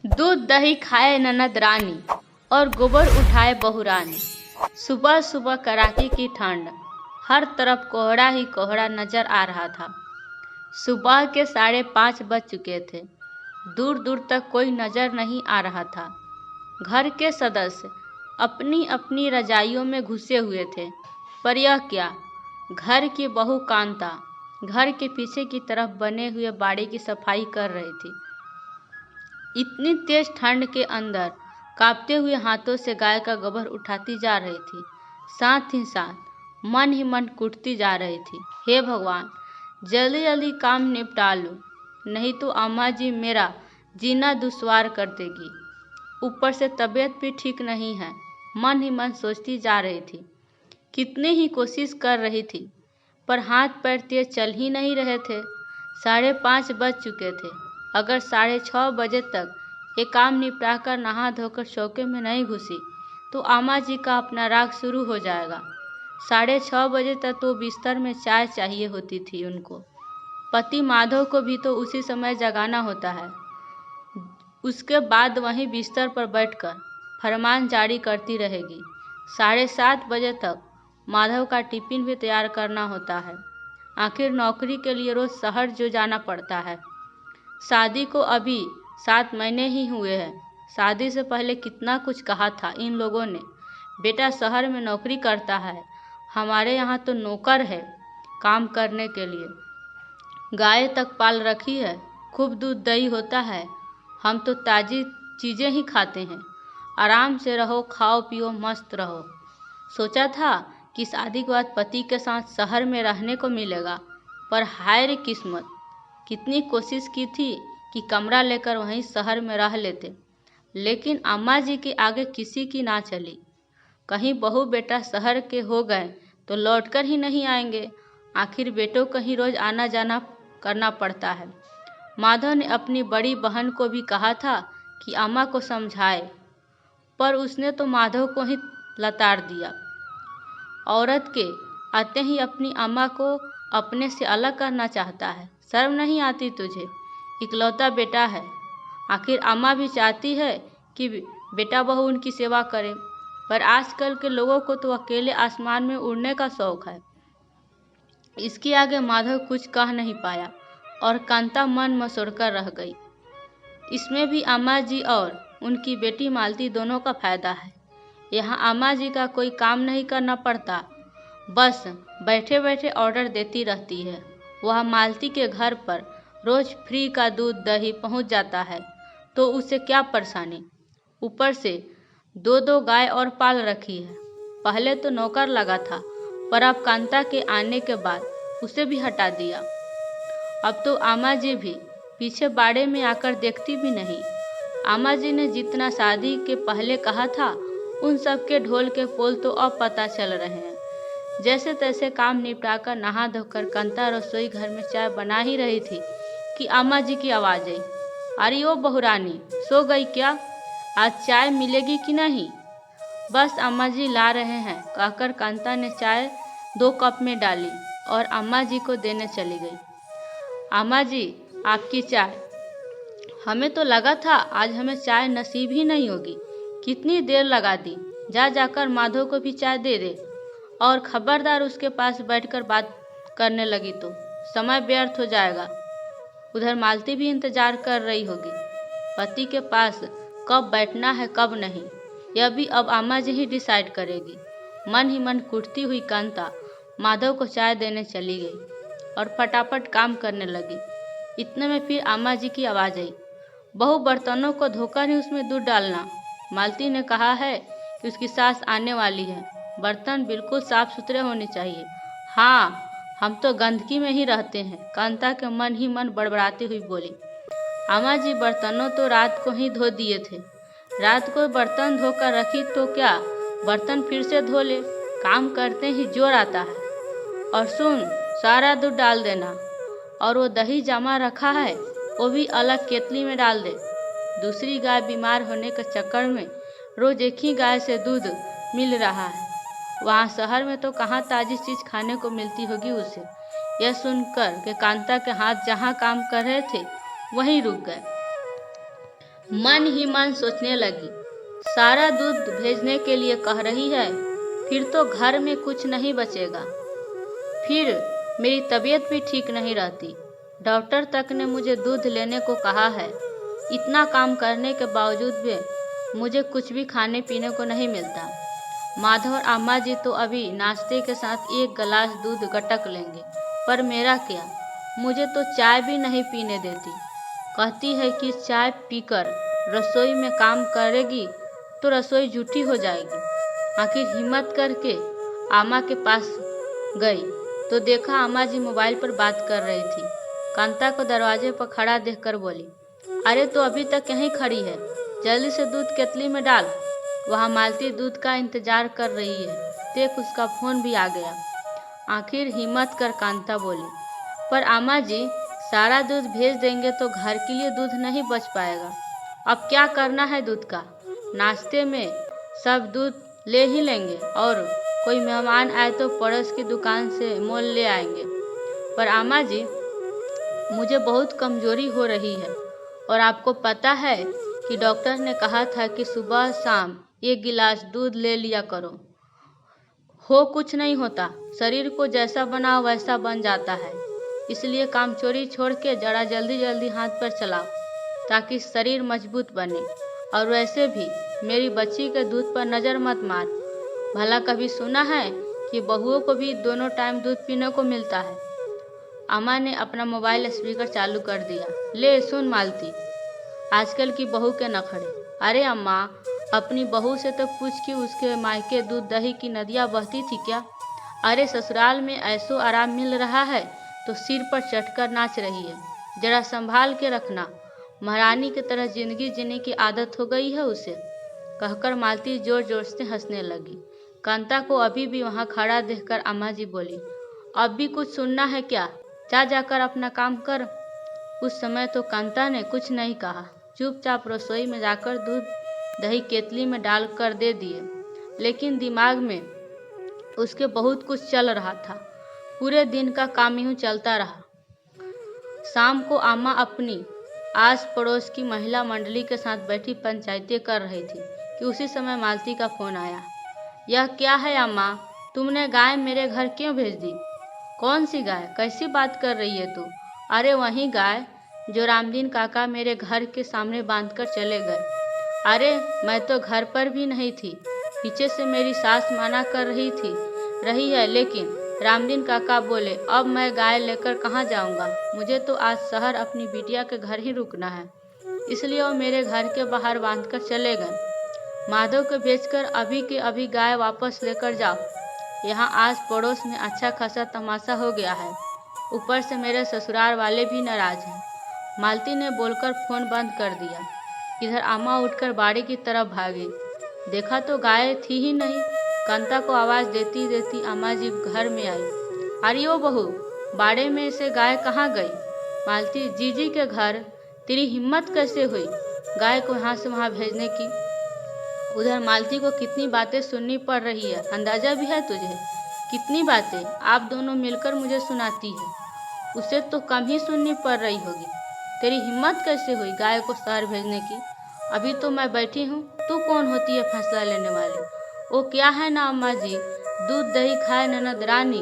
दूध दही खाए ननद रानी और गोबर उठाए बहू रानी। सुबह सुबह कड़ाके की ठंड, हर तरफ कोहरा ही कोहरा नजर आ रहा था। सुबह के 5:30 बज चुके थे। दूर दूर तक कोई नजर नहीं आ रहा था। घर के सदस्य अपनी अपनी रजाइयों में घुसे हुए थे। पर यह क्या, घर की बहू कांता घर के पीछे की तरफ बने हुए बाड़ी की सफाई कर रही थी। इतनी तेज ठंड के अंदर कांपते हुए हाथों से गाय का गोबर उठाती जा रही थी। साथ ही साथ मन ही मन कुटती जा रही थी, हे भगवान, जल्दी जल्दी काम निपटा लो, नहीं तो अम्मा जी मेरा जीना दुश्वार कर देगी। ऊपर से तबीयत भी ठीक नहीं है, मन ही मन सोचती जा रही थी। कितने ही कोशिश कर रही थी, पर हाथ पैर तेज चल ही नहीं रहे थे। 5:30 बज चुके थे। अगर 6:30 बजे तक ये काम निपटाकर नहा धोकर चौके में नहीं घुसी तो अम्मा जी का अपना राग शुरू हो जाएगा। 6:30 बजे तक तो बिस्तर में चाय चाहिए होती थी उनको। पति माधव को भी तो उसी समय जगाना होता है। उसके बाद वहीं बिस्तर पर बैठकर फरमान जारी करती रहेगी। 7:30 बजे तक माधव का टिफिन भी तैयार करना होता है। आखिर नौकरी के लिए रोज शहर जो जाना पड़ता है। शादी को अभी 7 महीने ही हुए हैं। शादी से पहले कितना कुछ कहा था इन लोगों ने, बेटा शहर में नौकरी करता है, हमारे यहाँ तो नौकर है काम करने के लिए। गाय तक पाल रखी है, खूब दूध दही होता है, हम तो ताज़ी चीज़ें ही खाते हैं। आराम से रहो, खाओ पियो, मस्त रहो। सोचा था कि शादी के बाद पति के साथ शहर में रहने को मिलेगा, पर हाय रे किस्मत, कितनी कोशिश की थी कि कमरा लेकर वहीं शहर में रह लेते, लेकिन अम्मा जी के आगे किसी की ना चली। कहीं बहू बेटा शहर के हो गए तो लौटकर ही नहीं आएंगे। आखिर बेटों को ही रोज आना जाना करना पड़ता है। माधव ने अपनी बड़ी बहन को भी कहा था कि अम्मा को समझाए, पर उसने तो माधव को ही लताड़ दिया। औरत के आते ही अपनी अम्मा को अपने से अलग करना चाहता है। शर्म नहीं आती तुझे? इकलौता बेटा है, आखिर अम्मा भी चाहती है कि बेटा बहू उनकी सेवा करे, पर आजकल के लोगों को तो अकेले आसमान में उड़ने का शौक है। इसके आगे माधव कुछ कह नहीं पाया और कांता मन मसोड़कर रह गई। इसमें भी अम्मा जी और उनकी बेटी मालती दोनों का फायदा है। यहाँ अम्मा जी का कोई काम नहीं करना पड़ता, बस बैठे बैठे ऑर्डर देती रहती है। वह मालती के घर पर रोज फ्री का दूध दही पहुँच जाता है, तो उसे क्या परेशानी। ऊपर से 2 गाय और पाल रखी है। पहले तो नौकर लगा था, पर अब कांता के आने के बाद उसे भी हटा दिया। अब तो अम्मा जी भी पीछे बाड़े में आकर देखती भी नहीं। अम्मा जी ने जितना शादी के पहले कहा था, उन सब के ढोल के पोल तो अब पता चल रहे हैं। जैसे तैसे काम निपटाकर नहा धोकर कांता रसोई घर में चाय बना ही रही थी कि अम्मा जी की आवाज़ आई, अरे ओ बहुरानी, सो गई क्या? आज चाय मिलेगी कि नहीं? बस अम्मा जी ला रहे हैं, कहकर कांता ने चाय 2 कप में डाली और अम्मा जी को देने चली गई। अम्मा जी, आपकी चाय। हमें तो लगा था आज हमें चाय नसीब ही नहीं होगी, कितनी देर लगा दी। जा जाकर माधव को भी चाय दे दे, और खबरदार उसके पास बैठकर बात करने लगी तो समय व्यर्थ हो जाएगा। उधर मालती भी इंतजार कर रही होगी, पति के पास कब बैठना है कब नहीं, यह भी अब अम्मा जी ही डिसाइड करेगी। मन ही मन कुटती हुई कांता माधव को चाय देने चली गई और फटाफट काम करने लगी। इतने में फिर अम्मा जी की आवाज़ आई, बहू बर्तनों को धोकर ही उसमें दूध डालना। मालती ने कहा है कि उसकी सास आने वाली है, बर्तन बिल्कुल साफ सुथरे होने चाहिए। हाँ, हम तो गंदगी में ही रहते हैं, कांता के मन ही मन बड़बड़ाती हुई बोली। अम्मा जी, बर्तनों तो रात को ही धो दिए थे। रात को बर्तन धोकर रखी तो क्या बर्तन फिर से धो ले, काम करते ही जोर आता है। और सुन, सारा दूध डाल देना, और वो दही जमा रखा है वो भी अलग केतली में डाल दे। दूसरी गाय बीमार होने के चक्कर में रोज एक ही गाय से दूध मिल रहा है, वहाँ शहर में तो कहाँ ताज़ी चीज़ खाने को मिलती होगी उसे। यह सुनकर कि कांता के हाथ जहाँ काम कर रहे थे वहीं रुक गए। मन ही मन सोचने लगी, सारा दूध भेजने के लिए कह रही है, फिर तो घर में कुछ नहीं बचेगा। फिर मेरी तबीयत भी ठीक नहीं रहती। डॉक्टर तक ने मुझे दूध लेने को कहा है। इतना काम करने के बावजूद भी मुझे कुछ भी खाने पीने को नहीं मिलता। माधव और अम्मा जी तो अभी नाश्ते के साथ एक गिलास दूध गटक लेंगे, पर मेरा क्या? मुझे तो चाय भी नहीं पीने देती। कहती है कि चाय पीकर रसोई में काम करेगी तो रसोई झूठी हो जाएगी। आखिर हिम्मत करके अम्मा के पास गई तो देखा अम्मा जी मोबाइल पर बात कर रही थी। कांता को दरवाजे पर खड़ा देखकर बोली, अरे तो अभी तक यहीं खड़ी है, जल्दी से दूध केतली में डाल। वहाँ मालती दूध का इंतजार कर रही है। देख उसका फोन भी आ गया। आखिर हिम्मत कर कांता बोली, पर अम्मा जी सारा दूध भेज देंगे तो घर के लिए दूध नहीं बच पाएगा। अब क्या करना है दूध का? नाश्ते में सब दूध ले ही लेंगे और कोई मेहमान आए तो पड़ोस की दुकान से मोल ले आएंगे। पर अम्मा जी मुझे बहुत कमजोरी हो रही है और आपको पता है कि डॉक्टर ने कहा था कि सुबह शाम एक गिलास दूध ले लिया करो। हो कुछ नहीं होता, शरीर को जैसा बनाओ वैसा बन जाता है। इसलिए काम चोरी छोड़ के जरा जल्दी जल्दी हाथ पर चलाओ ताकि शरीर मजबूत बने। और वैसे भी मेरी बच्ची के दूध पर नज़र मत मार। भला कभी सुना है कि बहुओं को भी दोनों टाइम दूध पीने को मिलता है? अम्मा ने अपना मोबाइल स्पीकर चालू कर दिया। ले सुन मालती, आजकल की बहू के नखरे। अरे अम्मा, अपनी बहू से तो पूछ कि उसके मायके दूध दही की नदियाँ बहती थी क्या? अरे ससुराल में ऐसो आराम मिल रहा है तो सिर पर चढ़कर नाच रही है। जरा संभाल के रखना, महारानी की तरह जिंदगी जीने की आदत हो गई है उसे। कहकर मालती जोर जोर से हंसने लगी। कांता को अभी भी वहाँ खड़ा देखकर अम्मा जी बोली, अब भी कुछ सुनना है क्या? जा जाकर अपना काम कर। उस समय तो कांता ने कुछ नहीं कहा, चुपचाप रसोई में जाकर दूध दही केतली में डाल कर दे दिए। लेकिन दिमाग में उसके बहुत कुछ चल रहा था। पूरे दिन का काम यूं चलता रहा। शाम को अम्मा अपनी आस पड़ोस की महिला मंडली के साथ बैठी पंचायतें कर रही थी कि उसी समय मालती का फोन आया। यह क्या है अम्मा, तुमने गाय मेरे घर क्यों भेज दी? कौन सी गाय? कैसी बात कर रही है तू? अरे वही गाय जो रामदीन काका मेरे घर के सामने बांधकर चले गए। अरे मैं तो घर पर भी नहीं थी, पीछे से मेरी सास मना कर रही है, लेकिन रामदीन काका बोले अब मैं गाय लेकर कहाँ जाऊँगा। मुझे तो आज शहर अपनी बिटिया के घर ही रुकना है, इसलिए वो मेरे घर के बाहर बांधकर चले गए। माधव को भेजकर अभी के अभी गाय वापस लेकर जाओ। यहाँ आस पड़ोस में अच्छा खासा तमाशा हो गया है, ऊपर से मेरे ससुराल वाले भी नाराज हैं। मालती ने बोलकर फोन बंद कर दिया। इधर अम्मा उठकर बाड़ी की तरफ भागी। देखा तो गाय थी ही नहीं। कांता को आवाज़ देती देती अम्मा जी घर में आई। अरे ओ बहू, बाड़े में से गाय कहाँ गई? मालती, जीजी के घर। तेरी हिम्मत कैसे हुई गाय को यहाँ से वहाँ भेजने की? उधर मालती को कितनी बातें सुननी पड़ रही है, अंदाजा भी है तुझे? कितनी बातें आप दोनों मिलकर मुझे सुनाती है, उसे तो कम ही सुननी पड़ रही होगी। तेरी हिम्मत कैसे हुई गाय को शहर भेजने की? अभी तो मैं बैठी हूँ, तू कौन होती है फैसला लेने वाली? वो क्या है ना अम्मा जी, दूध दही खाए ननद रानी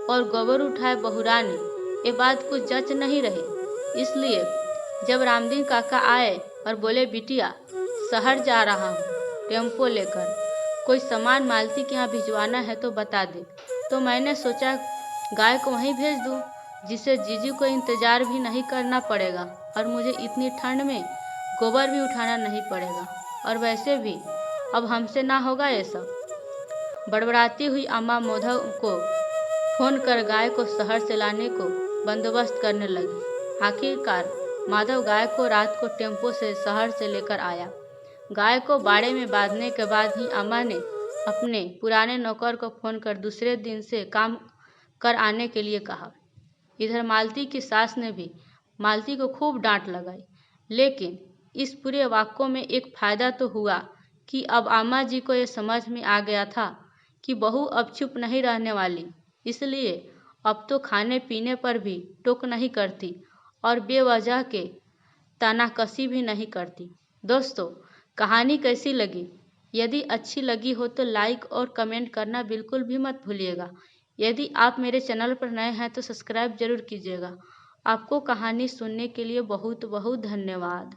और गोबर उठाए बहू रानी, ये बात कुछ जच नहीं रही। इसलिए जब रामदीन काका आए और बोले बिटिया शहर जा रहा हूँ टेम्पो लेकर, कोई सामान मालती के यहाँ भिजवाना है तो बता दे, तो मैंने सोचा गाय को वहीं भेज दूँ, जिससे जीजी को इंतज़ार भी नहीं करना पड़ेगा और मुझे इतनी ठंड में गोबर भी उठाना नहीं पड़ेगा। और वैसे भी अब हमसे ना होगा ये सब। बड़बड़ाती हुई अम्मा माधव को फ़ोन कर गाय को शहर से लाने को बंदोबस्त करने लगी। आखिरकार माधव गाय को रात को टेम्पो से शहर से लेकर आया। गाय को बाड़े में बांधने के बाद ही अम्मा ने अपने पुराने नौकर को फ़ोन कर दूसरे दिन से काम कर आने के लिए कहा। इधर मालती की सास ने भी मालती को खूब डांट लगाई, लेकिन इस पूरे वाक्यों में एक फ़ायदा तो हुआ कि अब अम्मा जी को ये समझ में आ गया था कि बहू अब चुप नहीं रहने वाली, इसलिए अब तो खाने पीने पर भी टोक नहीं करती और बेवजह के तानाकसी भी नहीं करती। दोस्तों, कहानी कैसी लगी? यदि अच्छी लगी हो तो लाइक और कमेंट करना बिल्कुल भी मत भूलिएगा। यदि आप मेरे चैनल पर नए हैं तो सब्सक्राइब जरूर कीजिएगा। आपको कहानी सुनने के लिए बहुत बहुत धन्यवाद।